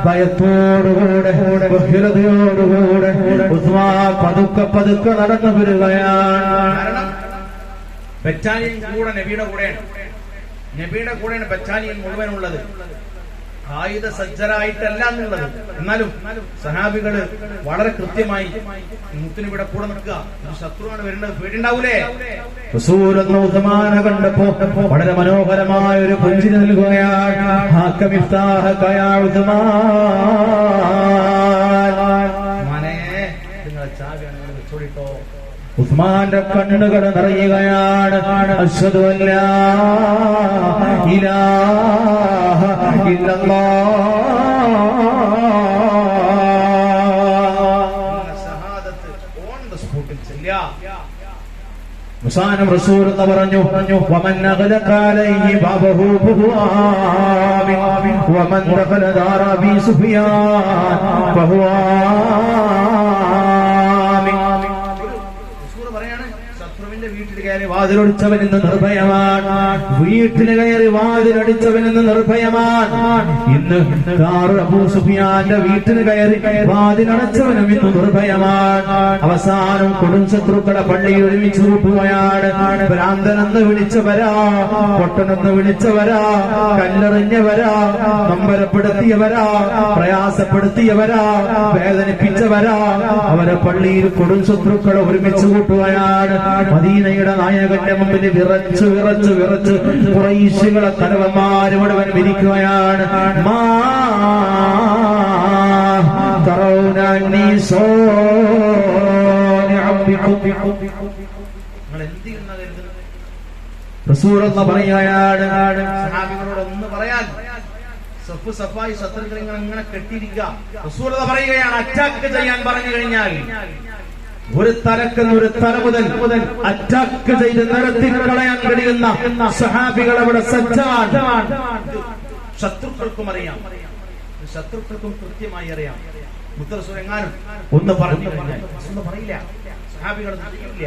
ഭയത്തോടുകൂടെ ബഹിരതയോടുകൂടെ ഉസ്മാൻ പതുക്കെ നടന്നു വരികയാണ്. കാരണം ബറ്റാലിയൻ കൂടെ നബിയുടെ കൂടെയാണ് ബറ്റാലിയൻ മുഴുവനുള്ളത്. ആയുധ സജ്ജരായിട്ടല്ല എന്നുള്ളത്. എന്നാലും സഹാബികള് വളരെ കൃത്യമായി മുത്തിനിവിടെ കൂടെ നിൽക്കുക. ശത്രുവാണ് വരുന്നത്, പേടിണ്ടാവൂലേ? റസൂൽ ഉസ്മാനെ കണ്ടപ്പോ വളരെ മനോഹരമായ ഒരു പുഞ്ചിരി നൽകുകയാണ്. നിങ്ങളെ ചാവിയാണ് നിങ്ങൾ വെച്ചോടിട്ടോ. ഉസ്മാന്റെ കണ്ണുകൾ നിറയുകയാണ്. അശ്ഹദു അല്ലാ ഇലാഹ ഇല്ലല്ലാഹ്. ഷഹാദത്ത് ഓൺ ദ സ്പോട്ടിൽ ചെല്ലുക. മുസാനം റസൂൽ എന്ന് പറഞ്ഞു, വമൻ അഗ്ലഖ അലൈഹി ബാബഹു ഫഹുവാമിൻ വമൻ ദഖല ദാറ അബീ സുഫിയാൻ ഫഹുവാമിൻ. ശത്രുവിന്റെ വീട്ടിൽ കയറി വാതിലടിച്ചവൻ ഇന്ന് നിർഭയമാണ്. വീട്ടിൽ കയറി വാതിലടിച്ചവൻ ഇന്ന് നിർഭയമാണ്. ഇന്ന് അബൂ സുഫിയാന്റെ വീട്ടിൽ കയറി വാതിലടച്ചവനും ഇന്ന് നിർഭയമാണ്. അവസാനം കൊടും ശത്രുക്കളെ പള്ളിയിൽ ഒരുമിച്ച് കൂട്ടുകയാണ്. ഭ്രാന്തനെന്ന് വിളിച്ചവരാ, പൊട്ടനെന്ന് വിളിച്ചവരാ, കല്ലെറിഞ്ഞവരാ, നമ്പരപ്പെടുത്തിയവരാ, പ്രയാസപ്പെടുത്തിയവരാ, വേദനിപ്പിച്ചവരാ, അവരെ പള്ളിയിൽ കൊടും ശത്രുക്കളെ ഒരുമിച്ച് കൂട്ടുകയാണ്. മദീനയുടെ നായകന്റെ മുമ്പിൽ വിറച്ച് ഖുറൈശികളെ തലവന്മാര് മുഴുവൻ വിരിക്കുകയാണ്. മാ തറൗന അന്നീ സാനിഉ ബികും. നിങ്ങൾ എന്ത് ചെയ്യുന്നത്? റസൂൽ എന്ന് പറയുകയാണ്, സഹാബികളോട് ഒന്ന് പറയാൻ സഫായി ശത്രുക്കൾ നിങ്ങൾ ഇങ്ങനെ കെട്ടിയിരിക്കുക. റസൂൽ പറയുകയാണ്, അറ്റാക്ക് ചെയ്യാൻ പറഞ്ഞു കഴിഞ്ഞാൽ ഒരു തലക്കുന്ന ഒരു തല മുതൽ അറ്റാക്ക് ചെയ്ത് നിരത്തി കളയാൻ കഴിയുന്ന സഹാബികൾ അവിടെ സജ്ജാണ്. ശത്രുക്കൾക്കും അറിയാം, ശത്രുക്കൾക്കും കൃത്യമായി അറിയാം. മുത്തറസൂൽ എങ്ങാനും ഒന്ന് പറഞ്ഞു കഴിഞ്ഞാൽ ഒന്ന് പറയില്ല, സഹാബികൾ ചെയ്യില്ല.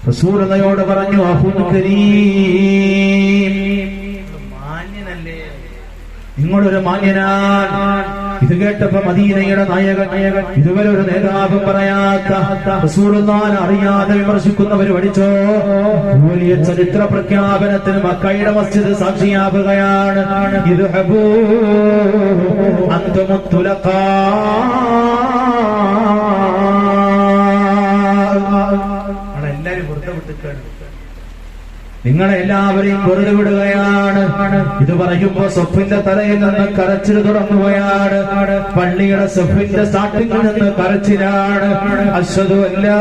റസൂലുള്ളാഹിയോട് പറഞ്ഞു, അഹുൻ കരീം, മാന്യനല്ലേ, നിങ്ങളൊരു മാന്യനാണ്. ഇത് കേട്ടപ്പോ മദീനയുടെ നായകൻ, ഇതുവരെ ഒരു നേതാവ് പറയാത്ത റസൂലുള്ളാഹിനെ അറിയാതെ വിമർശിക്കുന്നവർ പഠിച്ചോ. വലിയ ചരിത്ര പ്രഖ്യാപനത്തിന് മക്കയുടെ മസ്ജിദ് സാക്ഷിയാവുകയാണ്. ഇത് ഹബൂ അന്തുമുത്തുലഖാ, എല്ലാരും വെറുതെ വിട്ടിക്കാണ്, നിങ്ങളെ എല്ലാവരെയും വെറുതെ വിടുകയാണ്. ഇത് പറയുമ്പോ സൊഫിന്റെ തലയിൽ നിന്ന് കരച്ചിൽ തുടങ്ങുകയാണ്. പള്ളിയുടെ സൊഫിന്റെ സ്റ്റാർട്ടിങ്ങിൽ നിന്ന് കരച്ചിലാണ്. അശ്ഹദു അല്ലാ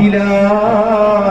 ഇലാഹ